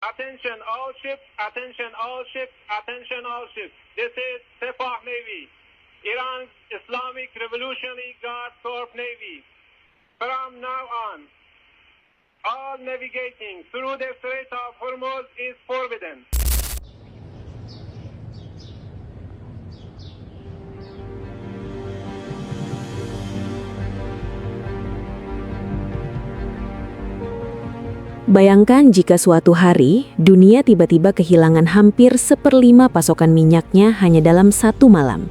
Attention all ships, attention all ships, attention all ships. This is Sepah Navy, Iran's Islamic Revolutionary Guard Corps Navy. From now on, all navigating through the Strait of Hormuz is forbidden. Bayangkan jika suatu hari dunia tiba-tiba kehilangan hampir 1/5 pasokan minyaknya hanya dalam satu malam.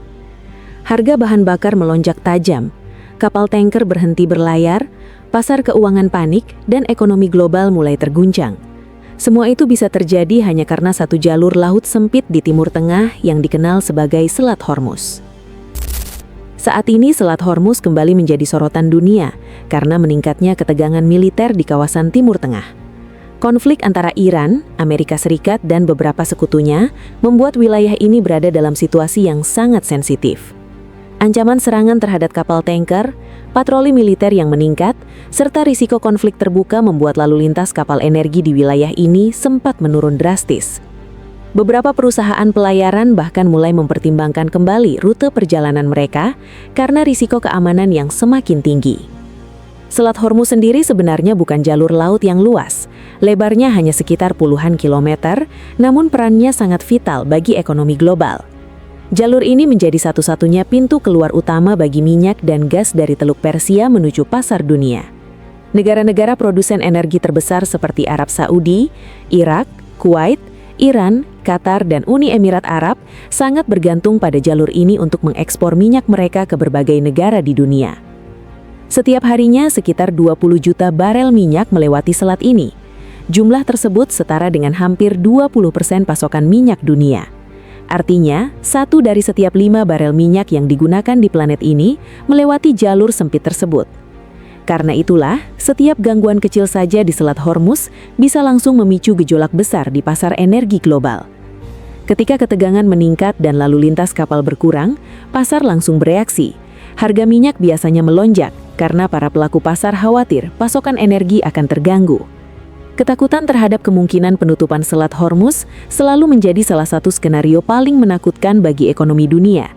Harga bahan bakar melonjak tajam, kapal tanker berhenti berlayar, pasar keuangan panik, dan ekonomi global mulai terguncang. Semua itu bisa terjadi hanya karena satu jalur laut sempit di Timur Tengah yang dikenal sebagai Selat Hormuz. Saat ini Selat Hormuz kembali menjadi sorotan dunia karena meningkatnya ketegangan militer di kawasan Timur Tengah. Konflik antara Iran, Amerika Serikat, dan beberapa sekutunya membuat wilayah ini berada dalam situasi yang sangat sensitif. Ancaman serangan terhadap kapal tanker, patroli militer yang meningkat, serta risiko konflik terbuka membuat lalu lintas kapal energi di wilayah ini sempat menurun drastis. Beberapa perusahaan pelayaran bahkan mulai mempertimbangkan kembali rute perjalanan mereka karena risiko keamanan yang semakin tinggi. Selat Hormuz sendiri sebenarnya bukan jalur laut yang luas. Lebarnya hanya sekitar puluhan kilometer, namun perannya sangat vital bagi ekonomi global. Jalur ini menjadi satu-satunya pintu keluar utama bagi minyak dan gas dari Teluk Persia menuju pasar dunia. Negara-negara produsen energi terbesar seperti Arab Saudi, Irak, Kuwait, Iran, Qatar, dan Uni Emirat Arab sangat bergantung pada jalur ini untuk mengekspor minyak mereka ke berbagai negara di dunia. Setiap harinya sekitar 20 juta barel minyak melewati selat ini. Jumlah tersebut setara dengan hampir 20% pasokan minyak dunia. Artinya, 1 dari setiap 5 barel minyak yang digunakan di planet ini melewati jalur sempit tersebut. Karena itulah, setiap gangguan kecil saja di Selat Hormuz bisa langsung memicu gejolak besar di pasar energi global. Ketika ketegangan meningkat dan lalu lintas kapal berkurang, pasar langsung bereaksi. Harga minyak biasanya melonjak karena para pelaku pasar khawatir pasokan energi akan terganggu. Ketakutan terhadap kemungkinan penutupan Selat Hormuz selalu menjadi salah satu skenario paling menakutkan bagi ekonomi dunia.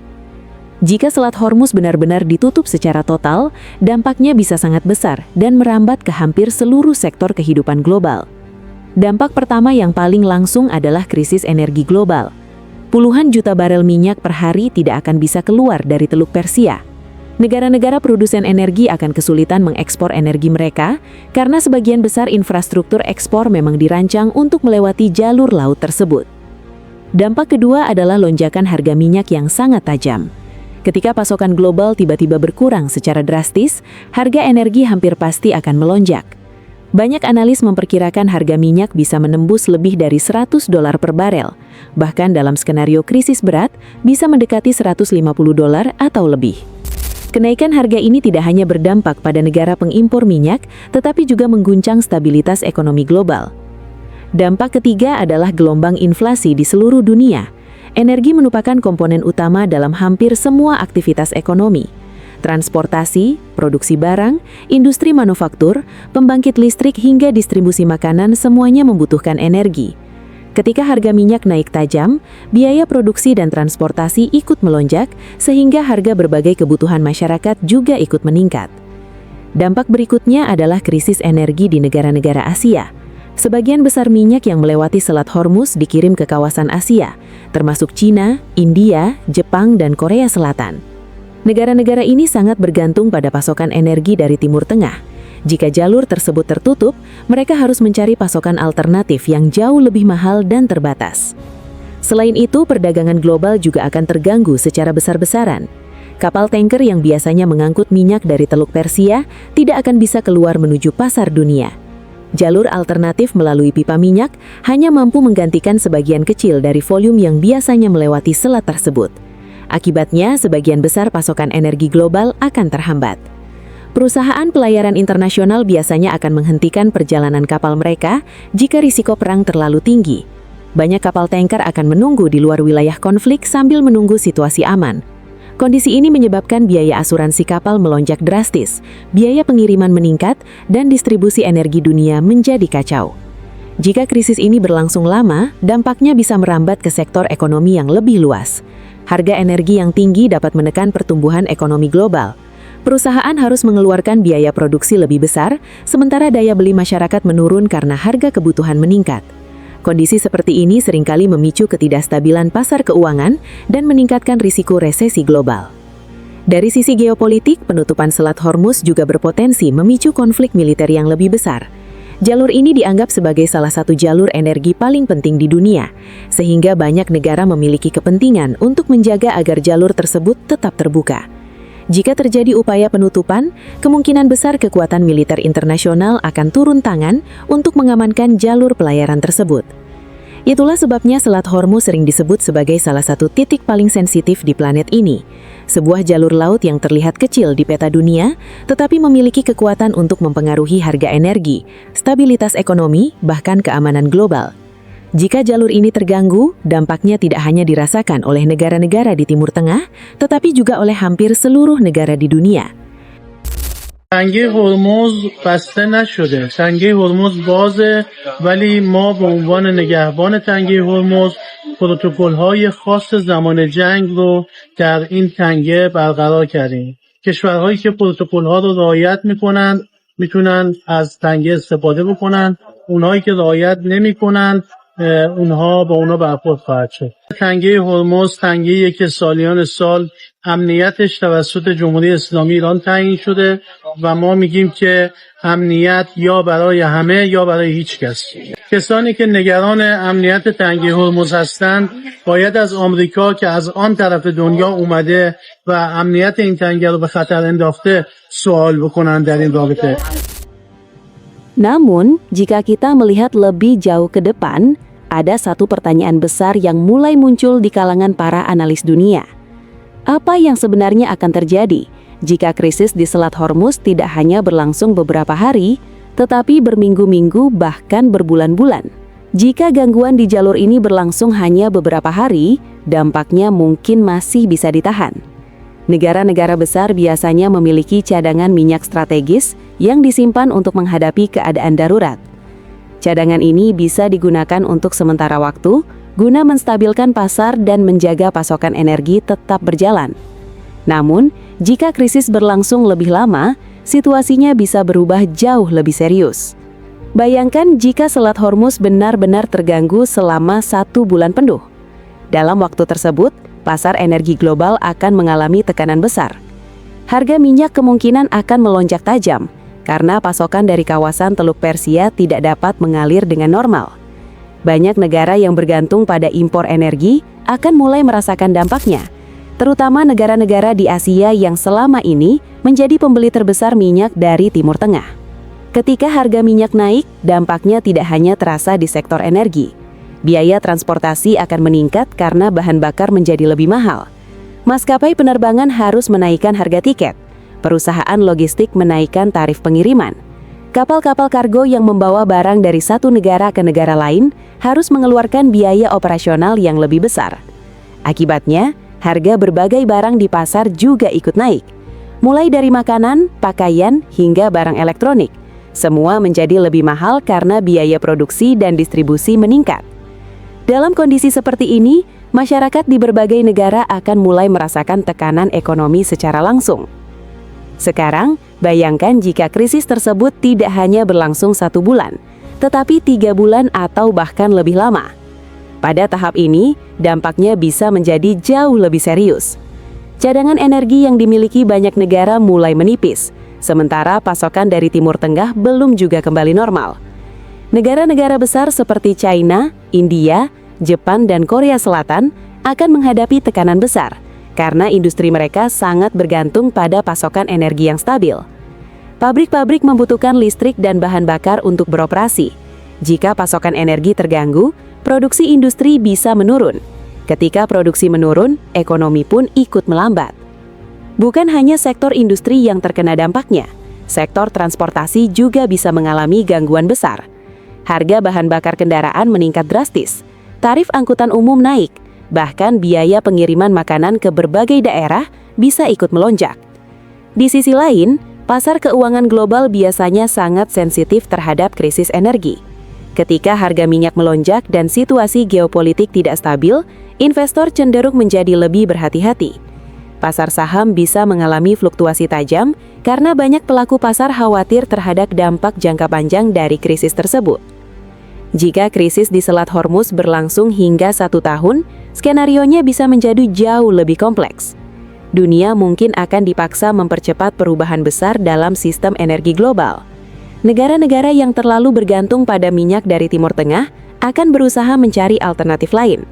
Jika Selat Hormuz benar-benar ditutup secara total, dampaknya bisa sangat besar dan merambat ke hampir seluruh sektor kehidupan global. Dampak pertama yang paling langsung adalah krisis energi global. Puluhan juta barel minyak per hari tidak akan bisa keluar dari Teluk Persia. Negara-negara produsen energi akan kesulitan mengekspor energi mereka karena sebagian besar infrastruktur ekspor memang dirancang untuk melewati jalur laut tersebut. Dampak kedua adalah lonjakan harga minyak yang sangat tajam. Ketika pasokan global tiba-tiba berkurang secara drastis, harga energi hampir pasti akan melonjak. Banyak analis memperkirakan harga minyak bisa menembus lebih dari $100 per barel. Bahkan dalam skenario krisis berat, bisa mendekati $150 atau lebih. Kenaikan harga ini tidak hanya berdampak pada negara pengimpor minyak, tetapi juga mengguncang stabilitas ekonomi global. Dampak ketiga adalah gelombang inflasi di seluruh dunia. Energi merupakan komponen utama dalam hampir semua aktivitas ekonomi. Transportasi, produksi barang, industri manufaktur, pembangkit listrik hingga distribusi makanan semuanya membutuhkan energi. Ketika harga minyak naik tajam, biaya produksi dan transportasi ikut melonjak, sehingga harga berbagai kebutuhan masyarakat juga ikut meningkat. Dampak berikutnya adalah krisis energi di negara-negara Asia. Sebagian besar minyak yang melewati Selat Hormuz dikirim ke kawasan Asia, termasuk Cina, India, Jepang, dan Korea Selatan. Negara-negara ini sangat bergantung pada pasokan energi dari Timur Tengah. Jika jalur tersebut tertutup, mereka harus mencari pasokan alternatif yang jauh lebih mahal dan terbatas. Selain itu, perdagangan global juga akan terganggu secara besar-besaran. Kapal tanker yang biasanya mengangkut minyak dari Teluk Persia tidak akan bisa keluar menuju pasar dunia. Jalur alternatif melalui pipa minyak hanya mampu menggantikan sebagian kecil dari volume yang biasanya melewati selat tersebut. Akibatnya, sebagian besar pasokan energi global akan terhambat. Perusahaan pelayaran internasional biasanya akan menghentikan perjalanan kapal mereka jika risiko perang terlalu tinggi. Banyak kapal tanker akan menunggu di luar wilayah konflik sambil menunggu situasi aman. Kondisi ini menyebabkan biaya asuransi kapal melonjak drastis, biaya pengiriman meningkat, dan distribusi energi dunia menjadi kacau. Jika krisis ini berlangsung lama, dampaknya bisa merambat ke sektor ekonomi yang lebih luas. Harga energi yang tinggi dapat menekan pertumbuhan ekonomi global. Perusahaan harus mengeluarkan biaya produksi lebih besar, sementara daya beli masyarakat menurun karena harga kebutuhan meningkat. Kondisi seperti ini seringkali memicu ketidakstabilan pasar keuangan dan meningkatkan risiko resesi global. Dari sisi geopolitik, penutupan Selat Hormuz juga berpotensi memicu konflik militer yang lebih besar. Jalur ini dianggap sebagai salah satu jalur energi paling penting di dunia, sehingga banyak negara memiliki kepentingan untuk menjaga agar jalur tersebut tetap terbuka. Jika terjadi upaya penutupan, kemungkinan besar kekuatan militer internasional akan turun tangan untuk mengamankan jalur pelayaran tersebut. Itulah sebabnya Selat Hormuz sering disebut sebagai salah satu titik paling sensitif di planet ini. Sebuah jalur laut yang terlihat kecil di peta dunia, tetapi memiliki kekuatan untuk mempengaruhi harga energi, stabilitas ekonomi, bahkan keamanan global. Jika jalur ini terganggu, dampaknya tidak hanya dirasakan oleh negara-negara di Timur Tengah, tetapi juga oleh hampir seluruh negara di dunia. تنگه هرمز بسته نشده. تنگه هرمز بازه، ولی ما به عنوان نگهبان تنگه هرمز پروتکل‌های خاص زمان جنگ رو در این تنگه برقرار کردیم. کشورهایی که پروتکل‌ها رو رعایت میکنن میتونن از تنگه استفاده بکنن. اونهایی که رعایت نمیکنن اونها با اونا برخورد خواهد شد. تنگه هرمز تنگه‌ایه که سالیان سال امنیتش توسط جمهوری اسلامی ایران تعیین شده و ما میگیم که امنیت یا برای همه یا برای هیچ کس. کسانی که نگران امنیت تنگه هرمز هستند باید از آمریکا که از آن طرف دنیا اومده و امنیت این تنگه رو به خطر انداخته سوال بکنن در این رابطه. Namun, jika kita melihat lebih jauh ke depan, ada satu pertanyaan besar yang mulai muncul di kalangan para analis dunia. Apa yang sebenarnya akan terjadi jika krisis di Selat Hormuz tidak hanya berlangsung beberapa hari, tetapi berminggu-minggu bahkan berbulan-bulan? Jika gangguan di jalur ini berlangsung hanya beberapa hari, dampaknya mungkin masih bisa ditahan. Negara-negara besar biasanya memiliki cadangan minyak strategis yang disimpan untuk menghadapi keadaan darurat. Cadangan ini bisa digunakan untuk sementara waktu, guna menstabilkan pasar dan menjaga pasokan energi tetap berjalan. Namun, jika krisis berlangsung lebih lama, situasinya bisa berubah jauh lebih serius. Bayangkan jika Selat Hormuz benar-benar terganggu selama 1 bulan penuh. Dalam waktu tersebut, pasar energi global akan mengalami tekanan besar. Harga minyak kemungkinan akan melonjak tajam, karena pasokan dari kawasan Teluk Persia tidak dapat mengalir dengan normal. Banyak negara yang bergantung pada impor energi akan mulai merasakan dampaknya, terutama negara-negara di Asia yang selama ini menjadi pembeli terbesar minyak dari Timur Tengah. Ketika harga minyak naik, dampaknya tidak hanya terasa di sektor energi. Biaya transportasi akan meningkat karena bahan bakar menjadi lebih mahal. Maskapai penerbangan harus menaikkan harga tiket. Perusahaan logistik menaikkan tarif pengiriman. Kapal-kapal kargo yang membawa barang dari satu negara ke negara lain harus mengeluarkan biaya operasional yang lebih besar. Akibatnya, harga berbagai barang di pasar juga ikut naik. Mulai dari makanan, pakaian, hingga barang elektronik. Semua menjadi lebih mahal karena biaya produksi dan distribusi meningkat. Dalam kondisi seperti ini, masyarakat di berbagai negara akan mulai merasakan tekanan ekonomi secara langsung. Sekarang, bayangkan jika krisis tersebut tidak hanya berlangsung 1 bulan, tetapi 3 bulan atau bahkan lebih lama. Pada tahap ini, dampaknya bisa menjadi jauh lebih serius. Cadangan energi yang dimiliki banyak negara mulai menipis, sementara pasokan dari Timur Tengah belum juga kembali normal. Negara-negara besar seperti China, India, Jepang, dan Korea Selatan akan menghadapi tekanan besar karena industri mereka sangat bergantung pada pasokan energi yang stabil. Pabrik-pabrik membutuhkan listrik dan bahan bakar untuk beroperasi. Jika pasokan energi terganggu, produksi industri bisa menurun. Ketika produksi menurun, ekonomi pun ikut melambat. Bukan hanya sektor industri yang terkena dampaknya, sektor transportasi juga bisa mengalami gangguan besar. Harga bahan bakar kendaraan meningkat drastis, tarif angkutan umum naik, bahkan biaya pengiriman makanan ke berbagai daerah bisa ikut melonjak. Di sisi lain, pasar keuangan global biasanya sangat sensitif terhadap krisis energi. Ketika harga minyak melonjak dan situasi geopolitik tidak stabil, investor cenderung menjadi lebih berhati-hati. Pasar saham bisa mengalami fluktuasi tajam karena banyak pelaku pasar khawatir terhadap dampak jangka panjang dari krisis tersebut. Jika krisis di Selat Hormuz berlangsung hingga 1 tahun, skenarionya bisa menjadi jauh lebih kompleks. Dunia mungkin akan dipaksa mempercepat perubahan besar dalam sistem energi global. Negara-negara yang terlalu bergantung pada minyak dari Timur Tengah akan berusaha mencari alternatif lain.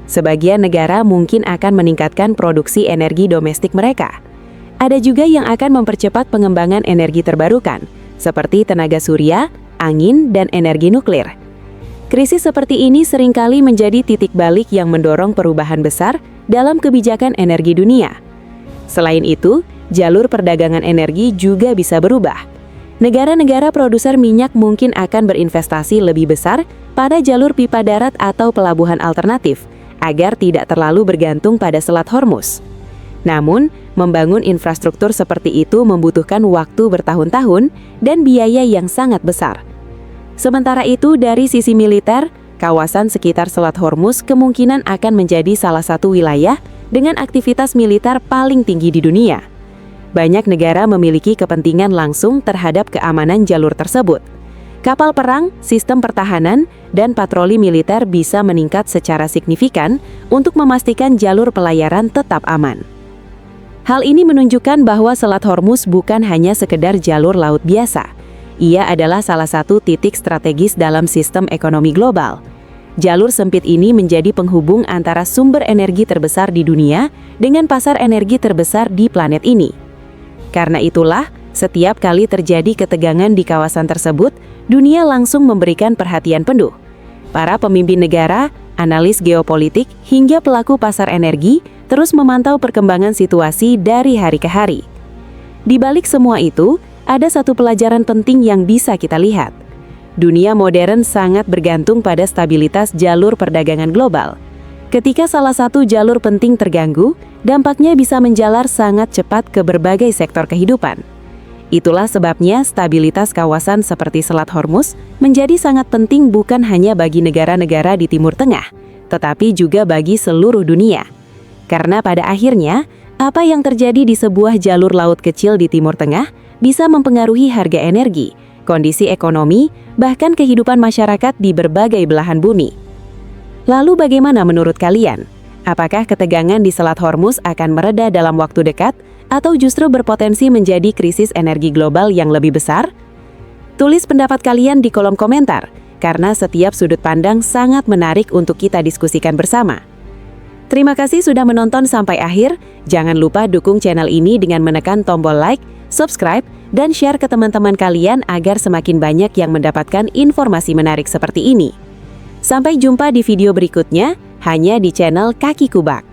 Sebagian negara mungkin akan meningkatkan produksi energi domestik mereka. Ada juga yang akan mempercepat pengembangan energi terbarukan, seperti tenaga surya, angin, dan energi nuklir. Krisis seperti ini seringkali menjadi titik balik yang mendorong perubahan besar dalam kebijakan energi dunia. Selain itu, jalur perdagangan energi juga bisa berubah. Negara-negara produser minyak mungkin akan berinvestasi lebih besar pada jalur pipa darat atau pelabuhan alternatif, agar tidak terlalu bergantung pada Selat Hormuz. Namun, membangun infrastruktur seperti itu membutuhkan waktu bertahun-tahun dan biaya yang sangat besar. Sementara itu, dari sisi militer, kawasan sekitar Selat Hormuz kemungkinan akan menjadi salah satu wilayah dengan aktivitas militer paling tinggi di dunia. Banyak negara memiliki kepentingan langsung terhadap keamanan jalur tersebut. Kapal perang, sistem pertahanan, dan patroli militer bisa meningkat secara signifikan untuk memastikan jalur pelayaran tetap aman. Hal ini menunjukkan bahwa Selat Hormuz bukan hanya sekedar jalur laut biasa. Ia adalah salah satu titik strategis dalam sistem ekonomi global. Jalur sempit ini menjadi penghubung antara sumber energi terbesar di dunia dengan pasar energi terbesar di planet ini. Karena itulah, setiap kali terjadi ketegangan di kawasan tersebut, dunia langsung memberikan perhatian penuh. Para pemimpin negara, analis geopolitik, hingga pelaku pasar energi terus memantau perkembangan situasi dari hari ke hari. Di balik semua itu, ada satu pelajaran penting yang bisa kita lihat. Dunia modern sangat bergantung pada stabilitas jalur perdagangan global. Ketika salah satu jalur penting terganggu, dampaknya bisa menjalar sangat cepat ke berbagai sektor kehidupan. Itulah sebabnya stabilitas kawasan seperti Selat Hormuz menjadi sangat penting bukan hanya bagi negara-negara di Timur Tengah, tetapi juga bagi seluruh dunia. Karena pada akhirnya, apa yang terjadi di sebuah jalur laut kecil di Timur Tengah bisa mempengaruhi harga energi, kondisi ekonomi, bahkan kehidupan masyarakat di berbagai belahan bumi. Lalu bagaimana menurut kalian? Apakah ketegangan di Selat Hormuz akan mereda dalam waktu dekat atau justru berpotensi menjadi krisis energi global yang lebih besar? Tulis pendapat kalian di kolom komentar, karena setiap sudut pandang sangat menarik untuk kita diskusikan bersama. Terima kasih sudah menonton sampai akhir. Jangan lupa dukung channel ini dengan menekan tombol like, subscribe, dan share ke teman-teman kalian agar semakin banyak yang mendapatkan informasi menarik seperti ini. Sampai jumpa di video berikutnya, hanya di channel Kaki Kubak.